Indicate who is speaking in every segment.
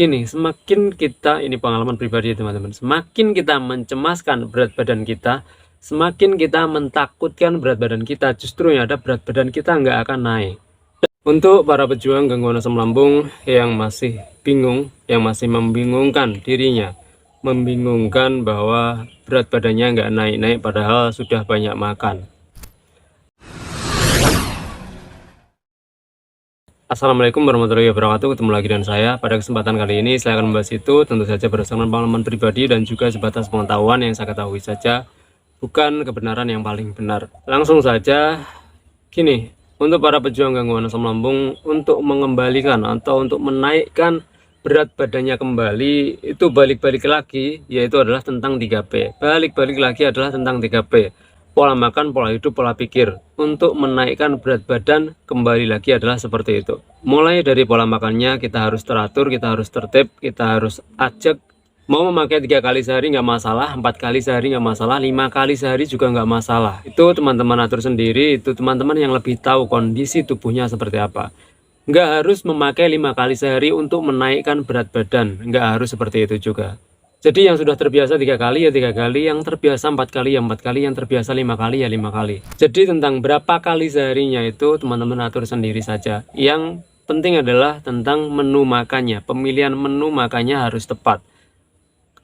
Speaker 1: Gini, semakin kita, ini pengalaman pribadi teman-teman, semakin kita mencemaskan berat badan kita, semakin kita mentakutkan berat badan kita, justru yang ada berat badan kita nggak akan naik. Untuk para pejuang gangguan asam lambung yang masih bingung, yang masih membingungkan dirinya, membingungkan bahwa berat badannya nggak naik-naik padahal sudah banyak makan. Assalamualaikum warahmatullahi wabarakatuh. Ketemu lagi dengan saya. Pada kesempatan kali ini saya akan membahas itu tentu saja berdasarkan pengalaman pribadi dan juga sebatas pengetahuan yang saya ketahui saja, bukan kebenaran yang paling benar. Langsung saja, gini, untuk para pejuang gangguan asam lambung, untuk mengembalikan atau untuk menaikkan berat badannya kembali, itu balik-balik lagi, yaitu adalah tentang 3P. Balik-balik lagi adalah tentang 3P. Pola makan, pola hidup, pola pikir. Untuk menaikkan berat badan kembali lagi adalah seperti itu. Mulai dari pola makannya kita harus teratur, kita harus tertib, kita harus ajak. Mau memakai 3 kali sehari nggak masalah, 4 kali sehari nggak masalah, 5 kali sehari juga nggak masalah. Itu teman-teman atur sendiri, itu teman-teman yang lebih tahu kondisi tubuhnya seperti apa. Nggak harus memakai 5 kali sehari untuk menaikkan berat badan, nggak harus seperti itu juga. Jadi yang sudah terbiasa 3 kali ya 3 kali, yang terbiasa 4 kali ya 4 kali, yang terbiasa 5 kali ya 5 kali. Jadi tentang berapa kali seharinya itu teman-teman atur sendiri saja. Yang penting adalah tentang menu makannya, pemilihan menu makannya harus tepat.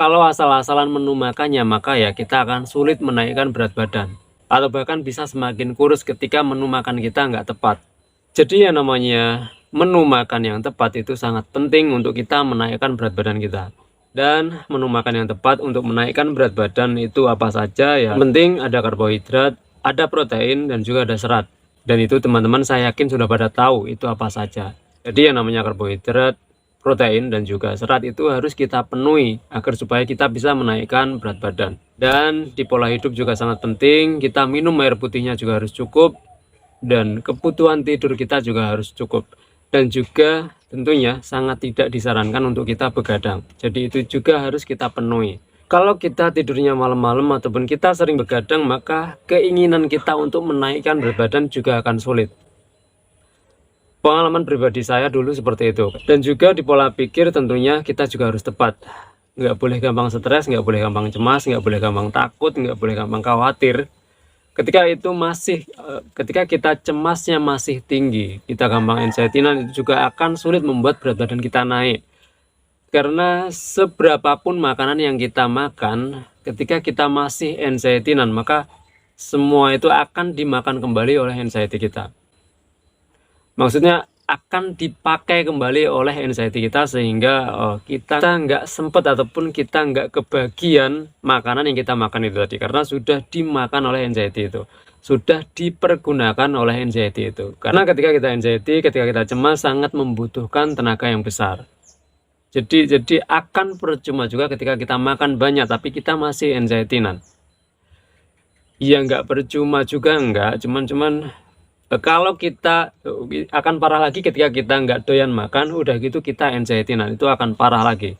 Speaker 1: Kalau asal-asalan menu makannya, maka ya kita akan sulit menaikkan berat badan. Atau bahkan bisa semakin kurus ketika menu makan kita nggak tepat. Jadi yang namanya menu makan yang tepat itu sangat penting untuk kita menaikkan berat badan kita. Dan menu makan yang tepat untuk menaikkan berat badan itu apa saja ya. Penting ada karbohidrat, ada protein, dan juga ada serat. Dan itu teman-teman saya yakin sudah pada tahu itu apa saja. Jadi yang namanya karbohidrat, protein, dan juga serat itu harus kita penuhi agar supaya kita bisa menaikkan berat badan. Dan di pola hidup juga sangat penting, kita minum air putihnya juga harus cukup. Dan kebutuhan tidur kita juga harus cukup. Dan juga tentunya sangat tidak disarankan untuk kita begadang. Jadi itu juga harus kita penuhi. Kalau kita tidurnya malam-malam ataupun kita sering begadang, maka keinginan kita untuk menaikkan berat badan juga akan sulit. Pengalaman pribadi saya dulu seperti itu. Dan juga di pola pikir tentunya kita juga harus tepat. Nggak boleh gampang stres, nggak boleh gampang cemas, nggak boleh gampang takut, nggak boleh gampang khawatir. Ketika kita cemasnya masih tinggi, kita gampang anxiety-nan, itu juga akan sulit membuat berat badan kita naik. Karena seberapapun makanan yang kita makan, ketika kita masih anxiety-nan, maka semua itu akan dimakan kembali oleh anxiety kita. Maksudnya akan dipakai kembali oleh anxiety kita, sehingga kita nggak sempat ataupun kita nggak kebagian makanan yang kita makan itu tadi, karena sudah dimakan oleh anxiety itu, sudah dipergunakan oleh anxiety itu. Karena ketika kita anxiety, ketika kita cemas, sangat membutuhkan tenaga yang besar. Jadi akan percuma juga ketika kita makan banyak tapi kita masih anxiety-nan. Ya nggak percuma juga enggak, cuman kalau kita akan parah lagi ketika kita nggak doyan makan, udah gitu kita anxiety, nah itu akan parah lagi.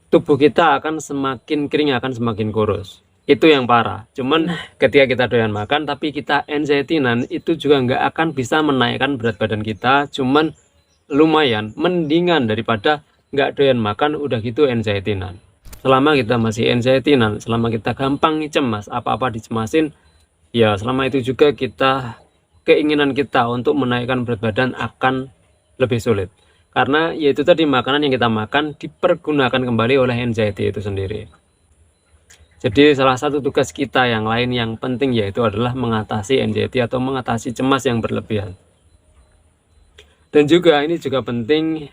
Speaker 1: Tubuh kita akan semakin kering, akan semakin kurus. Itu yang parah. Cuman ketika kita doyan makan tapi kita anxiety, nah itu juga nggak akan bisa menaikkan berat badan kita. Cuman lumayan, mendingan daripada nggak doyan makan, udah gitu anxiety, nah. Selama kita masih anxiety, nah selama kita gampang cemas, apa-apa dicemasin, ya selama itu juga keinginan kita untuk menaikkan berat badan akan lebih sulit. Karena yaitu tadi makanan yang kita makan dipergunakan kembali oleh anxiety itu sendiri. Jadi salah satu tugas kita yang lain yang penting yaitu adalah mengatasi anxiety atau mengatasi cemas yang berlebihan. Dan juga ini juga penting,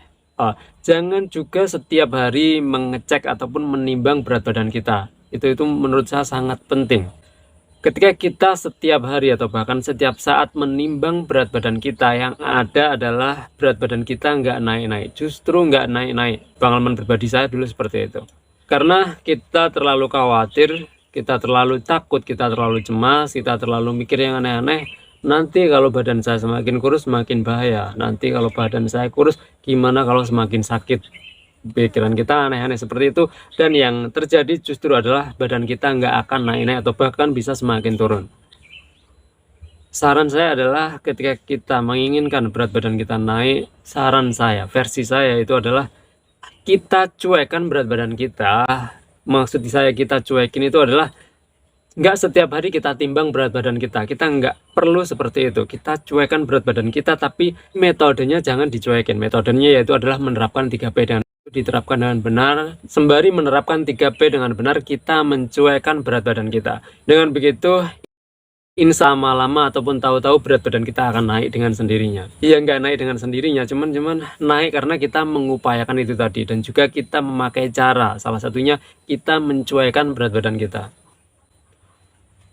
Speaker 1: jangan juga setiap hari mengecek ataupun menimbang berat badan kita. Itu menurut saya sangat penting. Ketika kita setiap hari atau bahkan setiap saat menimbang berat badan kita, yang ada adalah berat badan kita nggak naik-naik, justru nggak naik-naik. Pengalaman pribadi saya dulu seperti itu. Karena kita terlalu khawatir, kita terlalu takut, kita terlalu cemas, kita terlalu mikir yang aneh-aneh. Nanti kalau badan saya semakin kurus semakin bahaya. Nanti kalau badan saya kurus gimana kalau semakin sakit? Pikiran kita aneh-aneh seperti itu, dan yang terjadi justru adalah badan kita nggak akan naik-naik atau bahkan bisa semakin turun. Saran saya adalah ketika kita menginginkan berat badan kita naik, saran saya, versi saya itu adalah kita cuekkan berat badan kita, maksud saya kita cuekin itu adalah nggak setiap hari kita timbang berat badan kita nggak perlu seperti itu. Kita cuekkan berat badan kita, tapi metodenya jangan dicuekin. Metodenya yaitu adalah menerapkan 3P dengan diterapkan dengan benar. Sembari menerapkan 3P dengan benar, kita mencuekkan berat badan kita. Dengan begitu, insya lama ataupun tahu-tahu berat badan kita akan naik dengan sendirinya. Iya, nggak naik dengan sendirinya, cuman naik karena kita mengupayakan itu tadi. Dan juga kita memakai cara, salah satunya kita mencuekkan berat badan kita.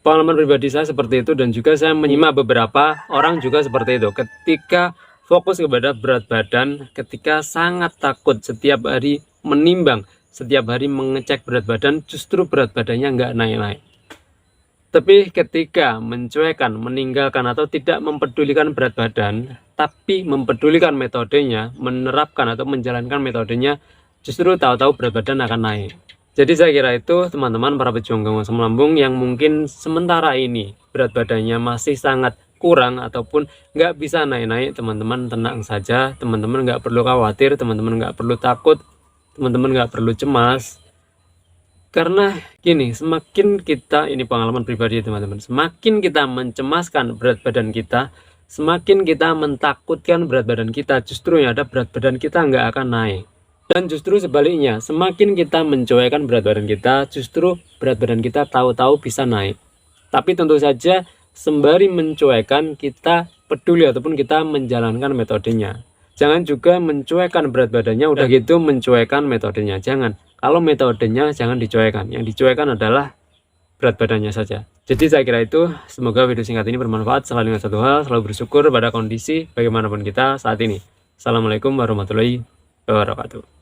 Speaker 1: Pengalaman pribadi saya seperti itu, dan juga saya menyimak beberapa orang juga seperti itu. Ketika fokus kepada berat badan, ketika sangat takut setiap hari menimbang, setiap hari mengecek berat badan, justru berat badannya nggak naik-naik. Tapi ketika mencuekkan, meninggalkan atau tidak mempedulikan berat badan, tapi mempedulikan metodenya, menerapkan atau menjalankan metodenya, justru tahu-tahu berat badan akan naik. Jadi saya kira itu teman-teman para pejuang asam lambung yang mungkin sementara ini berat badannya masih sangat kurang ataupun nggak bisa naik-naik, teman-teman tenang saja, teman-teman nggak perlu khawatir, teman-teman nggak perlu takut, teman-teman nggak perlu cemas. Karena gini, semakin kita, ini pengalaman pribadi teman-teman, semakin kita mencemaskan berat badan kita, semakin kita mentakutkan berat badan kita, justru yang ada berat badan kita nggak akan naik. Dan justru sebaliknya, semakin kita mencuekkan berat badan kita, justru berat badan kita tahu-tahu bisa naik. Tapi tentu saja sembari mencuekkan, kita peduli ataupun kita menjalankan metodenya. Jangan juga mencuekkan berat badannya, udah gitu mencuekkan metodenya, jangan. Kalau metodenya jangan dicuekkan, yang dicuekkan adalah berat badannya saja. Jadi saya kira itu, semoga video singkat ini bermanfaat. Selalu ingat satu hal, selalu bersyukur pada kondisi bagaimanapun kita saat ini. Assalamualaikum warahmatullahi wabarakatuh.